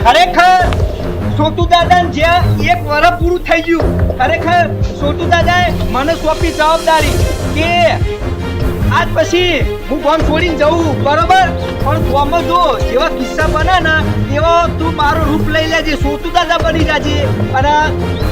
ખરેખર છોટુ દાદા જ્યાં 1 વર્ષ પૂરું થઈ ગયું. ખરેખર છોટુ દાદાએ મને સોંપી જવાબદારી કે આજ પછી હું ગામ છોડીને જવું, બરોબર? પણ ગામમાં જો જેવા કિસ્સા બને ને એવો તું મારું રૂપ લઈ લેજે, છોટુ દાદા બની જાજે અને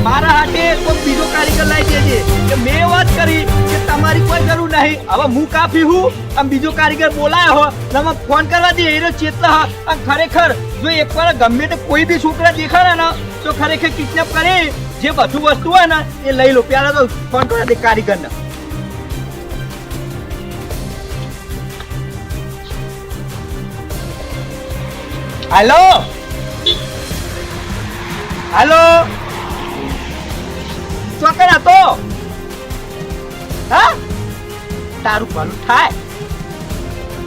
મારા હાથે કોઈ બીજો કારીગર લાવી દેજે. કે મેં વાત કરી કે તમારી કોઈ જરૂર નહીં, હવે હું કાફી હું. આમ બીજો કારીગર બોલાયો હો તમે ફોન કરવા દે એનો ચેતના હા. અને ખરેખર જો એકવાર ગમે તે કોઈ બી છોકરા દેખાડે ને તો ખરેખર કિડનેપ કરી જે બધું વસ્તુ હોય ને એ લઈ લો. પહેલા તો ફોન કરવા દે કારીગરને. હેલો હેલો, ચોકર હતો? હા, તારું ભલું થાય.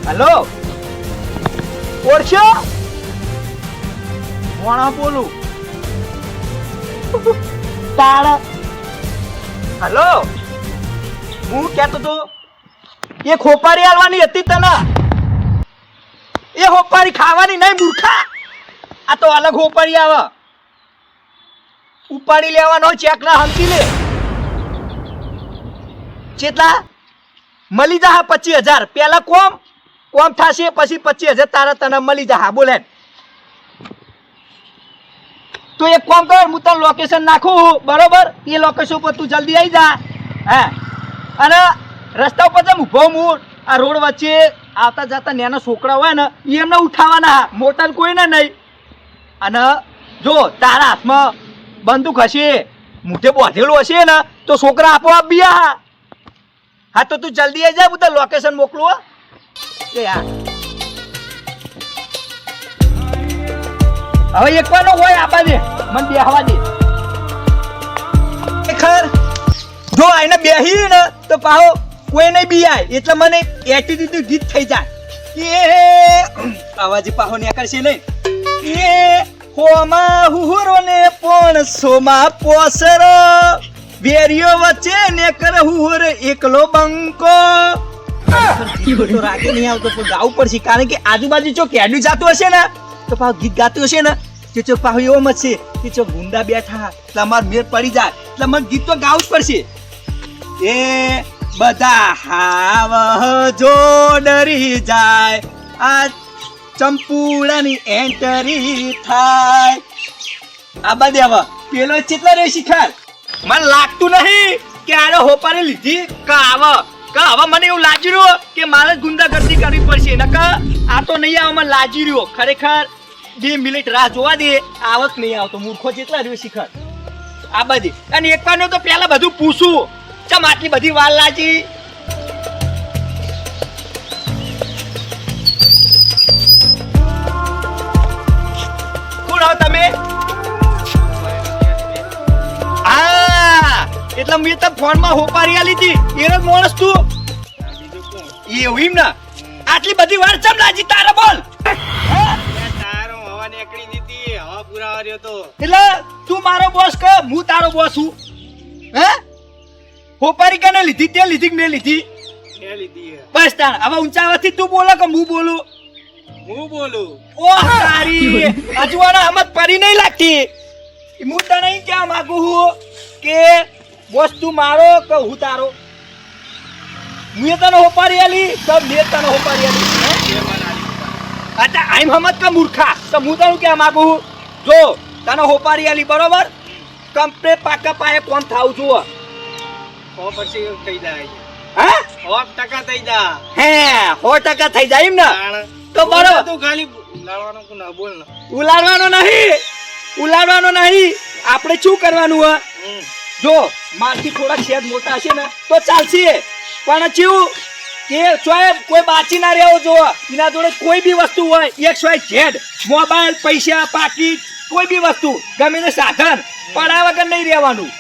હેલો, ઓળખ્યો? કોણ બોલું? તારા હેલો, હું કહેતો તો એ ખોપારી આલવાની હતી તને. એ હોપારી ખાવાની નહીં મૂર્ખા, આ તો અલગ હોપારી આવે. ઉપાડી લેવાનો ચેક ના હમતી લે. કેટલા મળી જા? 25,000 પેલા કોમ થશે પછી 25,000 તારા તને મળી જા. બોલે તું એક કામ કર, હું તને લોકેશન નાખું, બરોબર? એ લોકેશન ઉપર તું જલ્દી આવી જા. હા, અને રસ્તા ઉપર જમ ઉભો હું આ રોડ વચ્ચે આવતા જતા નાના છોકરા હોય ને એમને ઉઠાવવાના, મોટા કોઈને નહીં. અને જો તારા હાથમાં બંદૂક હશે, મૂઠે બોધેલું હશે ને તો છોકરા આપોઆપ બિયા. હા તો તું જલ્દી આવી જા, હું તને લોકેશન મોકલું. એ યાર હવે એકવાર હોય આપા દે, મને બેહવા દે. ખર જો આઈને બેહી ને તો પાહો કોઈ નહીં બીયાય, એટલે મને એટીટ્યુડ ગીત થઈ જાય. એ આવાજ પાહો નીકળશે નહીં. એ હોમાં હુહરો ને પણ સોમાં પોસર વેરિયો વચ્ચે ને કર હુહર એકલો બંકો. તો રાગે નહીં આવતો પણ ગાવું પડશે, કારણ કે આજુબાજુ જો કેડ્યું જાતું હશે ને તો પાહો ગીત ગાતું હશે ને કે ચો પાહો એવો મત છે કે ચો ગુંડા બેઠા તમાર મેર પડી જાય, એટલે મને ગીત તો ગાવું જ પડશે. એ બધા હાવ જો ડરી જાય આ ચંપુડાની એન્ટરી થાય. આ બધે હવે પેલો ચેટલા રે શિખર મને લાગતું નહીં કે આને હોપારે લીધી હવે મને એવું લાગી રહ્યું કે મારે ગુંડાગર્દી કરવી પડશે. નકર આ તો નહીં આવે, મને લાગી રહ્યો. ખરેખર 2 મિનિટ રાહ જોવા દે, આવક નહીં આવતો. મૂર્ખો જેટલા રહ્યો શિખર આ બધી. અને એકવાર તો પેલા બધું પૂછું ચમ આટલી બધી વાર લાગી. કોણ આવો તમે? હા એટલે મેં તો ફોનમાં હોપારી આલી હતી એનો માણસ તું એવું એમ ને? આટલી બધી વાર ચમ લાગી તારા? બોલ. તારો હવા નીકળી દીધી, હવા પુરાવા રહ્યો તો. એટલે તું મારો બોસ કે હું તારો બોસ છું? હે હોપારી કને લીધી? તે લીધી કે મેં લીધી? મેં લીધી. બસ તાર હવે ઊંચાવાથી તું બોલો કે હું બોલું? હું બોલું. ઓહ તારી અજવાના હમત પરી નહીં લાગતી. હું તને નહીં કહેવા માંગુ છું કે બોસ તું મારો કે હું તારો? મેં તને હોપારી આલી તો મેં તને હોપારી આલી. અચ્છા આઈમ હમત કે મૂર્ખા તો હું તને કહેવા માંગુ છું જો તને હોપારી આલી, બરોબર? કમ્પ્લેટ પાકા પાયે કોણ થાવું છું? 100% થઈ જાય. હા 100% થઈ જાય. હે 100% થઈ જાય એમ ને? તો બરોબર. તું ખાલી લાડવાનું કો ના બોલ ને. ઉલાડવાનો નહીં. આપણે શું કરવાનું હોય જો મારથી થોડા શેર મોટા હશે ને તો ચાલશે, પણ ચેવું કે કોઈ બાચી ના રહેવો જો. એના જોડે કોઈ બી વસ્તુ હોય XYZ, મોબાઈલ, પૈસા, પાકીટ, કોઈ બી વસ્તુ ગમે તે સાધન પડ્યા વગર નહીં રહેવાનું,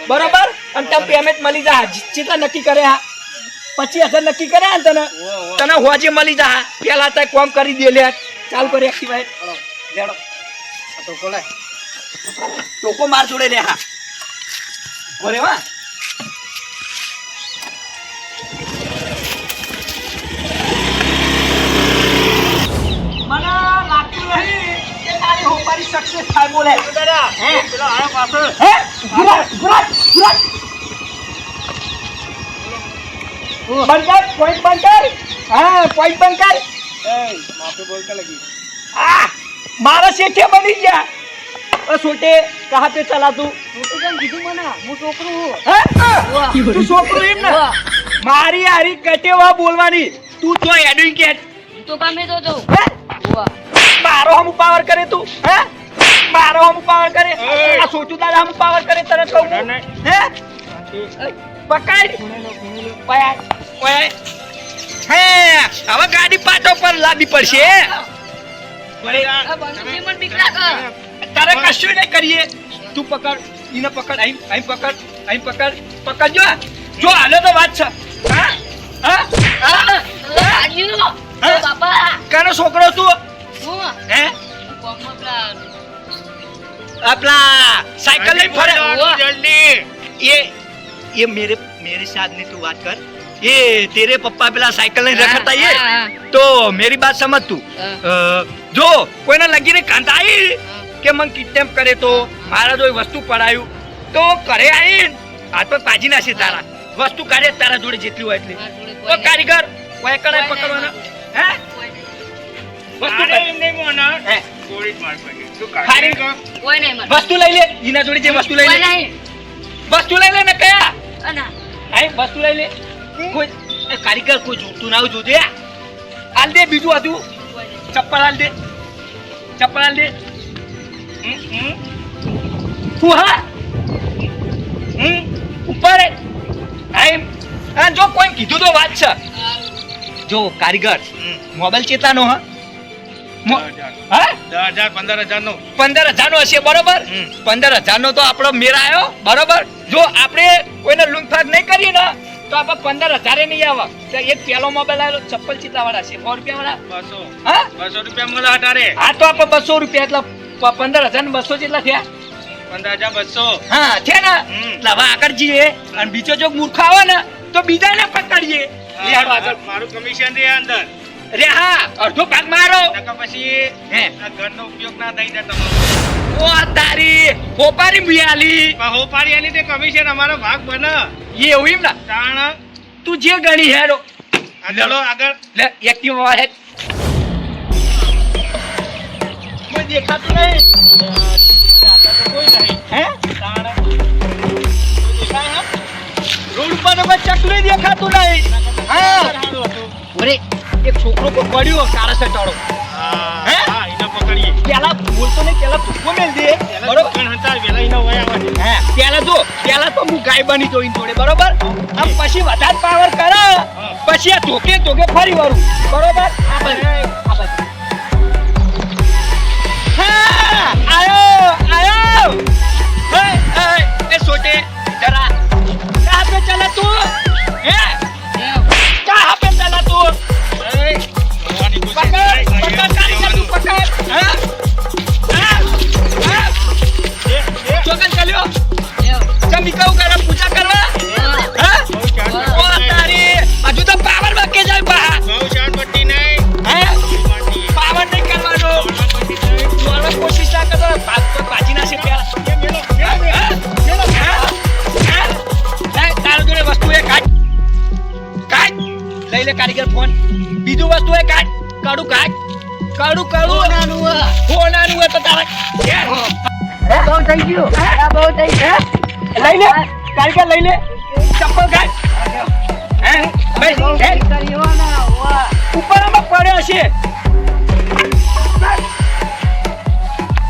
બરોબર? અને તમે પેમેન્ટ મળી જાય. કેટલા નક્કી કરે? હા 25,000 નક્કી કરે ને તને હોજે મળી જાય. પેલા તો કામ કરી દે. લે ચાલુ કરી એક્ટિવાઈટ લેડો. તો બોલાય ટોકો માર જોડે રે. હા બોલે વા મને લાગતું નહીં કે તારી હોપારી થાય બોલે દાદા હે? પેલો આયો પાછળ હે ગુરાત ગુરાત ગુરાત બંધ કર પોઈન્ટ બંધ કર હા પોઈન્ટ બંધ કર એ માફી બોલતા લગી આ મારા શેઠે બની ગયા છોટે કહા पे चला तू છોટું કેમ કીધું મને હું છોકરો હું હે વાહ. તું છોકરો એમ ને વાહ. મારી હારી કટેવા બોલવાની તું તો એડવોકેટ હું તો ગમે તો જાઉં. હે વાહ. મારો હમ પાવર કરે તું હે મારો હમ પાવર કરે ઓય. આ છોટું દાદા હમ પાવર કરે તરત કહું ના, ના. હે પકડ ઓય ઓય હે હવે ગાડી પાટો પર લાદી પડશે આ બંદૂકથી મને બીક લાગે. તારે કશું નહીં કરીએ તું પકડ ઈને પકડ અહીં પકડ અહીં પકડ પકડજો જો હાલે તો વાત છે હા હા હા આયુ. હે? બાપા કાનો છોકરો તું હું હે કોમમાં પેલા આપલા સાયકલ લઈને ફરે જલ્દી ये मेरे साथ में तू बात कर ये तेरे पप्पा पेला साइकिल नहीं रखता ये हाँ, तो मेरी बात समझ तू जो कोई ना लगी रे कांताई કે મને કિડનેપ કરે તો મારા જો વસ્તુ પડાયું તો કરે આઈન આ તો પાજી નાખી તારા વસ્તુ કાઢે તારા જોડે જેટલી હોય એટલી ઓ કારીગર કોઈ કણે પકડવાનો હે વસ્તુ અરે કાઢ. એમ નહીં મોના હે ગોળી જ માર પડી તું ખારી કાઢી કોઈ નહીં મને. વસ્તુ લઈ લે એના જોડે જે વસ્તુ લઈ કોઈ લે નહીં. વસ્તુ લઈ લે ને કયા ના. આઈ વસ્તુ લઈ લે કોઈ એ કારીગર કોઈ જોતું ના હોય જોજે હાલ દે બીજું હતું કોઈ નહીં. ચપ્પલ હાલ દે ચપ્પલ હાલ દે તું હા ઉપર આઈ આ જો કોઈ કીધું તો વાત છે જો કારીગર મોબાઈલ ચેતાનો હા હા 10,000 નો 15,000 નો હશે બરોબર 15,000 નો તો આપણો મેળ આવ્યો બરોબર જો આપણે કોઈને લૂંટફાટ નહીં કરીએ ને તો આપણે 15,000 નહીં આવે તો એક પેલો મોબાઈલ આવ્યો ચપ્પલ ચીતા વાળા છે 100 રૂપિયા વાળા 200 હા 200 રૂપિયા મળે હટારે આ તો આપણે 200 રૂપિયા એટલે 15,000 ને 200 જેટલા થયા 15,200 હા છે ને એટલે હવે આગળ જઈએ અને બીજો જો મૂર્ખ આવે ને તો બીજાને પકડીએ લે હાલો આગળ મારું કમિશન રે અંદર રે હા અડધો ભાગ મારો નકર પછી હે આ ઘરનો ઉપયોગ ના થઈ જાય તમારો ઓ તારી હોપારી મિયાલી પણ હો પાડી આલી તે કમિશન અમારો ભાગ બને એવું એમ ને તાણ તું જે ગણી હેરો આ ચલો આગળ લે એક્ટિવ વાળે કોઈ દેખાતું નહીં આતા તો કોઈ નહીં હે તાણ રોડ ઉપર તો કોઈ ચકલી દેખાતું નહીં હા સારું હતું ઓરે એક છોકરો કોઈ પડ્યો કાળા સટાળો હે? હા એને પકડીએ પેલા બોલતો નહીં પેલા ભૂકો મેલ દે પેલા બરોબર દુકાન હતા વેલા એને વયા આવવાની હે પેલા તો હું ગાય બની જોઈને જોડે બરોબર આમ પછી વધારે પાવર કરે પછી આ ધોકે ફરી વાળું બરોબર આ બાજુ. હા આયો એ સોટે જરા कहाँ पे चला तू हैं कहाँ पे चला तू ભગવાનની ખુશી पकड़ થાય. पकड़ कारीगर तू पकड़ हाँ हाँ हाँ ચોકન ચાલ્યો ચમી કહું કરે પૂજા કરવા હા બહુ ચાટ ઓ તારી હજુ તો પાવર બાકી જાય બા બહુ ચાટ પટ્ટી નહીં હે પાવર નહીં કરવાનો જોવાનો કોશિશ ના કરતો ભાગ તો બાજી ના છે પેલા તારો જોડે વસ્તુ એ કાઢ લઈ લે કારીગર ફોન બીજું વસ્તુ એ કાઢ કાઢું નાનું હોય તો તારા બહુ થઈ ગયું. બહુ થઈ ગયું. લઈ લે કારીગર લઈ લે ચપ્પલ કાઢ હે ભાઈ હે ઉપર આમાં પડ્યો છે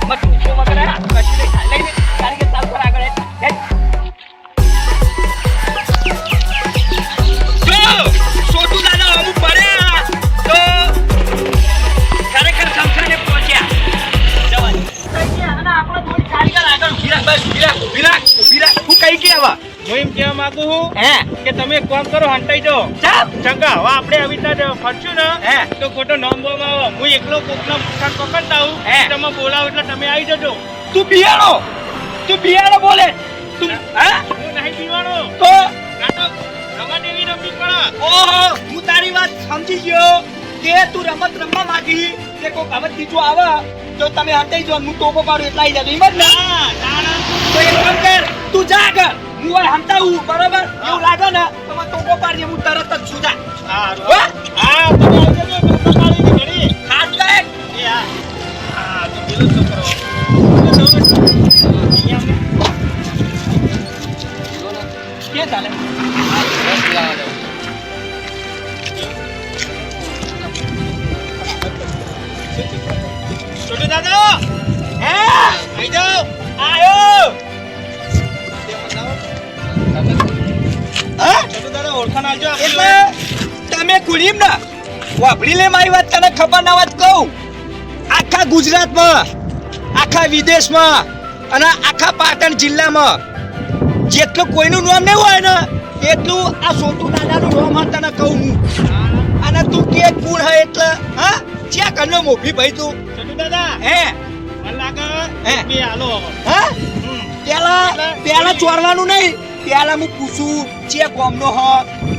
મત ઊંચો વગર આ કશું નહીં થાય. લઈ લે કારીગર ચાલ પર આગળ હે જો છોટું દાદા અમુક પડ્યા તો ખરેખર સમસાને પહોંચ્યા જવાની થઈ ગયા અને આપણો થોડી કારીગર આગળ ઊભી રાખ બસ ઊભી રાખ હું કઈ કે આવા હું એમ કહેવા માંગુ છું હે કે તમે એક કામ કરો હંતાઈ જાઓ ચાપ ચંગા હવે આપણે આવી રીતે ફરશું ને હે તો ખોટો નામ બોલવા આવો હું એકલો કોકના મુખાન પકડતા હું હે. તમે બોલાવો એટલે તમે આવી જજો તું બિયાણો બોલે તું હા હું નહીં પીવાનો તો આ તો રમા દેવી રમવી પડે ઓહો હું તારી વાત સમજી ગયો કે તું રમત રમવા માંગી કે કોઈ બાબત બીજું આવે તો તમે હટાઈ જો હું ટોપો પાડું એટલે આવી જજો એમ જ ને હા તાણા તો એક કામ કર તું જા આગળ હું આ હંતાવું બરોબર એવું લાગે ને તો મને ટોપો પાડજે હું તરત જ છું જા હા હા તમે આવી જજો પકાડીની ઘડી હાથ લાગ એ હા હા તો પેલો છોકરો અહીંયા કે ચાલે છોટુ દાદા હે આવી જાઓ આયો હા છોટુ દાદા ઓળખાણ આલજો એટલે તમે કુલીમ ને વાપરી લે મારી વાત તને ખબર ના વાત કહું આખા ગુજરાતમાં આખા વિદેશમાં અને આખા પાટણ જિલ્લામાં જેટલું કોઈનું નામ નહીં હોય ને એટલું આ સોટુ દાદાનું નામ હા તને કહું હું અને તું કે કોણ હે એટલે હા જ્યાં કનો મોભી ભાઈ તું છોટુ દાદા હે મને લાગે હે? બે હાલો હા પેલા ચોરવાનું નહીં પેલા હું પૂછું ચે કોમનો હ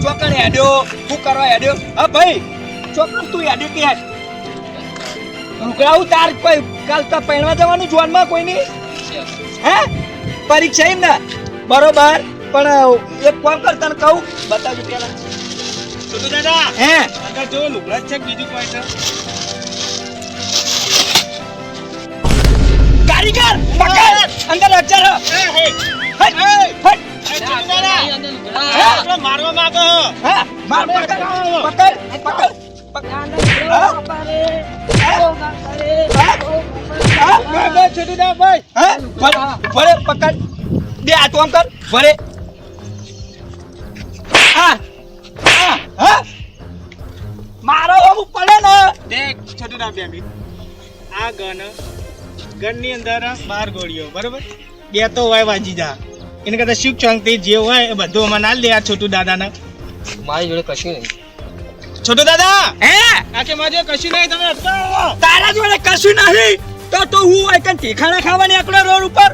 ચોકડ હેડ્યો હું કરવા હેડ્યો હા ભાઈ ચોકડ તું હેડ્યો કે હેડ રૂકડાવું તાર કોઈ કાલ તો પહેણવા જવાનું જોનમાં કોઈ નહીં હે પરીક્ષા એમ ને બરોબર પણ એક કામ કર તને કહું બતાવજો પેલા છોટુ દાદા હે અંદર જો લુગડા છે કે બીજું કોઈ છે કારીગર પકડ અંદર અચાર હે હે હટ હટ છોટુ દાદા આપણે મારવા માંગો હા માર પકડ પકડ પકડ છોટુ દાદા ભાઈ હા ભરે પકડ બે આ તો આમ કર ભરે હા હા હા મારો આમ પડે ને દેખ છોટુ દાદા બે મિનિટ આ ગનની અંદર 12 ગોળીઓ બરોબર બે તો હોય વાંચી જા એને કરતા શિવ ચંગતી જે હોય એ બધું અમારે ના લે આ છોટુ દાદાને મારી જોડે કશું નહીં. છોટુ દાદા હે કાકે મારે કશું નહીં તમે અટકાવો તારા જોડે કશું નહીં તો હું હોય કે ઠેખાણા ખાવાની એકલો રોડ ઉપર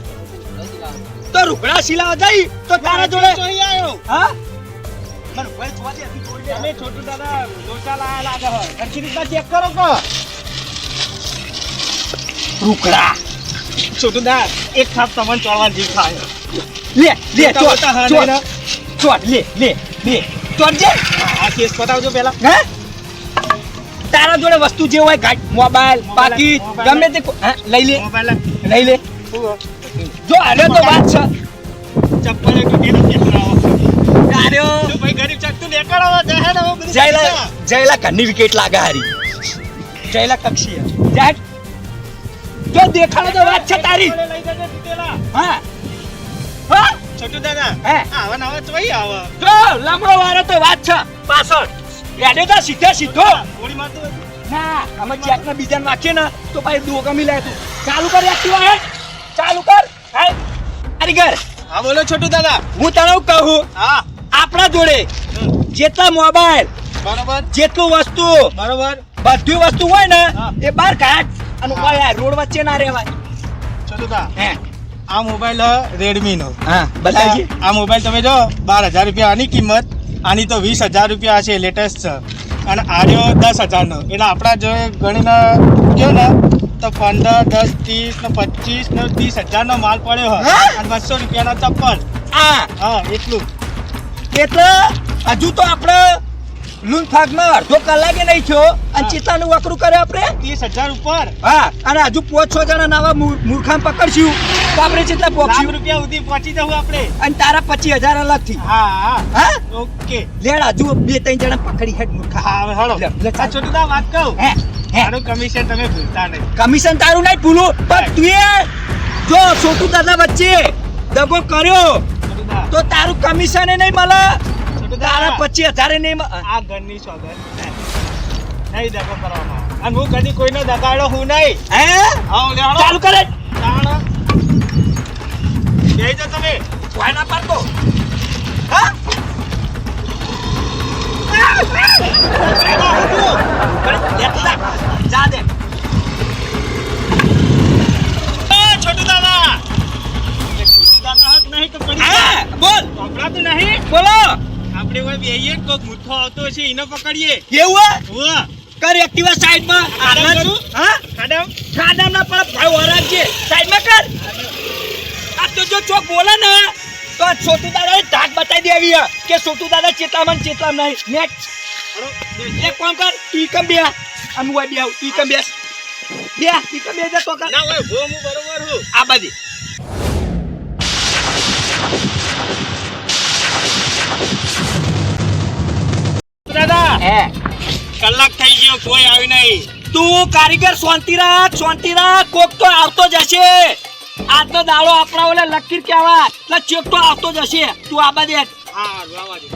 તો રૂકડા સિલાવા જઈ તો તારા જોડે જોઈ આવ્યો હા મને ભાઈ જોવા દે તું જોઈ લે તમે છોટુ દાદા લોચા લાયા લાગે હો સરખી રીતના ચેક કરો કો રૂકડા છોટુ દાદા એક થાપ તમને ચોળવા જી ખાય લે લે મોટા મોટા હા નહીં ને? ચોટ લે ચોટ જે આ કેસ પતાવજો પેલા હે તારા જોડે વસ્તુ જે હોય ગાડી મોબાઈલ પાકીટ મોબાઈલ. ગમે તે હા લઈ લે મોબાઈલ લઈ લે જો આરે તો વાત છે ચપ્પલ એક કેનો કેસરાવો આર્યો તું ભાઈ ગરીબ ચકતું લેકડાવા જાય ને હવે બધું જયલા ઘરની વિકેટ લાગે હારી જયલા કક્ષી જાટ જો દેખાડો તો વાત છે તારી લઈ જજે તૂટેલા હા હા છોટુ દાદા હે? આવા નવા ચોઈ આવા જો લમડો વાળો તો વાત છે પાછળ યાડે તો સીધો ગોળી મારતો ના અમે ચેક ને બીજાને નાખીએ ને તો ભાઈ દોગમી લે તું ચાલુ કર એક્ટિવા હે ચાલુ કર હે કારીગર હા બોલો છોટુ દાદા હું તને કહું હા આપણા જોડે જેટલા મોબાઈલ બરોબર જેટલું વસ્તુ બરોબર બધી વસ્તુ હોય ને હા. એ બહાર કાઢ અને ઓય રોડ વચ્ચે ના રહેવાય છોટુ દાદા હે આ મોબાઈલ રેડમી નો હા બતાવજી આ મોબાઈલ તમે જો 12,000 રૂપિયા આની કિંમત આની તો 20,000 રૂપિયા છે લેટેસ્ટ છે અને આર્યો 10,000 નો એટલે આપણા જો ગણીને જો ને તો 15 10 30 ને 25 ને 30,000 નો માલ પડ્યો હોય હા? અને 200 રૂપિયાના ચપ્પલ આ હા એટલું એટલે હજુ તો આપણે લૂન ફાગમાં અડધો કલાકે નહીં થયો અને ચેતાનું વકરું કરે આપણે 30,000 ઉપર હા અને હજુ 5-6 જણા નવા મૂર્ખામ પકડશું તો આપણે જેટલા લાખ પહોંચ્યું રૂપિયા સુધી પહોંચી જવું આપણે અને તારા 25,000 અલગથી હા હા હા ઓકે લેડ હજુ 2-3 જણા પકડી હેડ મૂર્ખા હા હવે હળો લે, લે, આ છોટુ દાદા વાત કહું હે હે મારું કમિશન તમે ભૂલતા નહીં કમિશન તારું નહીં ભૂલું પણ તું એ જો છોટુ દાદા વચ્ચે દગો કર્યો છોટુ દાદા તો તારું કમિશન નહીં મળે છોટુ તારા દાદા 25,000 નહીં મળે આ ઘરની સોગંદ નહીં દગો કરવામાં અને હું કદી કોઈનો દગાડો હું નહીં હે આવો લેવાનો ચાલુ કરે તાણ બેહી જાઓ તમે વાય ના પાડતો હા જા દે છોટુ દાદા એ છોટુ દાદા હક નહીં તો પડી હા બોલ પકડાતું નહીં બોલો આપણે કોઈ બેહીએ કોક મુઠ્ઠો આવતો હશે એને પકડીએ કેવું હુઆ કર એક્ટિવા સાઈડમાં આગળ કરું? હા ખાડમ ખાડામ ના પણ ભાઈ વરાજ છે સાઈડમાં કર આ તો જો ચોક બોલે ને તો આ છોટુ દાદા ઢાક બતાવી દેવી હે કે છોટુ દાદા ચેતલામાં ને ચેતલામાં નહીં નેક્સ્ટ એક કામ કર ઈ કમ બે આમ હોય બે ઈ કમ બેસ બે ઈ કમ બે તો કર ના હોય ભો હું બરોબર હું આ બાજી દાદા હે કલાક થઈ ગયો કોઈ આવી નહીં તું કારીગર શાંતિ રાખ કોક તો આવતો જ હશે આજનો દાડો આપણા ઓલે લકીર કહેવાય એટલે ચેક તો આવતો જ હશે તું આ બાજુ હેઠ. હા આવા દે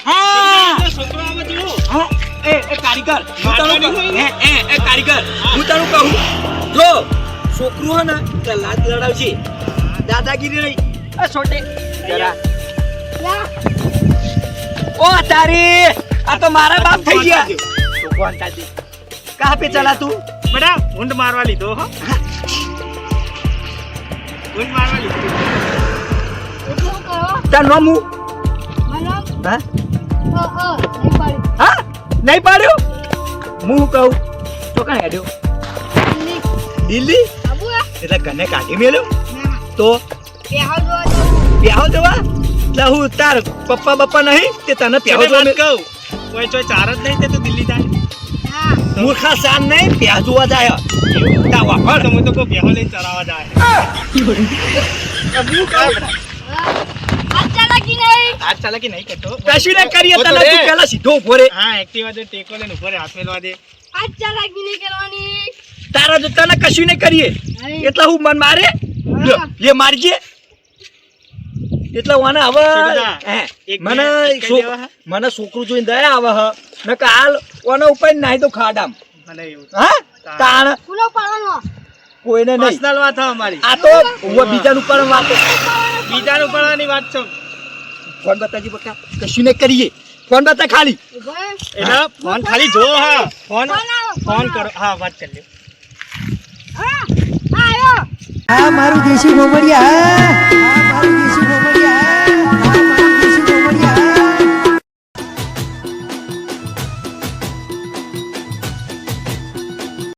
હા છોકરો આવે જો હા એ કારીગર હું તને મારવાની કહું હોય ને? એ કારીગર હું તને કહું જો છોકરું હે ને તે લાત લડાવશે દાદાગીરી નહીં એ છોટે જરા ઓ તારી આ તો મારા બાપ થઈ ગયા તું કોણ તાજી કહા પે ચલા તું બડા ઊંડ મારવા લીધો હો ઊંડ મારવા લીધો શું કરો તાર નામ હું મને હા નહીં પાડી હા નહીં પાડ્યું હું કહું તો કાં હેડ્યો દિલ્હી આબુ એટલે ઘને કાઢી મેલ્યો તો બેહાવ જોવા તો પ્યાહો જવા એટલે હું તાર પપ્પા બપ્પા નહીં તે તને પ્યાહો તને જોવા વાત કહું કોઈ ચોય ચાર જ નહીં તે તો દિલ્હી જાય હા મૂર્ખા સાન નહીં પ્યાહ જોવા જાય તા વાપર તો હું તો કોઈ બેહો લઈને ચરાવવા જાય અચ્છા લાગી નહીં આજ ચાલે કે નહીં કરતો કશું ને કરીએ ઉભો તો તને રે. તું પેલા સીધો ઉભો રે હા એક્ટિવા દે ટેકો લઈને ઉપર હાથ મેલવા દે અચ્છા લાગી નહીં કરવાની તારા જો તને કશું નહીં કરીએ નહીં. એટલે હું મન મારે લ્યો, લે મારજે એટલે વાને હવે છોકરા, હે, એક મને બે એક કઈ દેવા હા? મને છોકરું જોઈને દયા આવે હ ને કે હાલ ઓના ઉપર નાઈ તો ખાડામ મને એવું હા તાણ ફૂલો પાડવાનો કોઈને નહીં પર્સનલ વાત હે અમારી આ તો હું બીજાનું ઉપર વાતો બીજાનું પડવાની વાત છે ફોન બતાજી બકા કશું નહીં કરીએ ફોન બતા ખાલી ભાઈ એટલે ફોન ખાલી જો હા ફોન ફોન આવો, ફોન ફોન કરો હા વાત કરી લ્યો હા આયો આ મારું દેશી ગોમડિયા આ મારું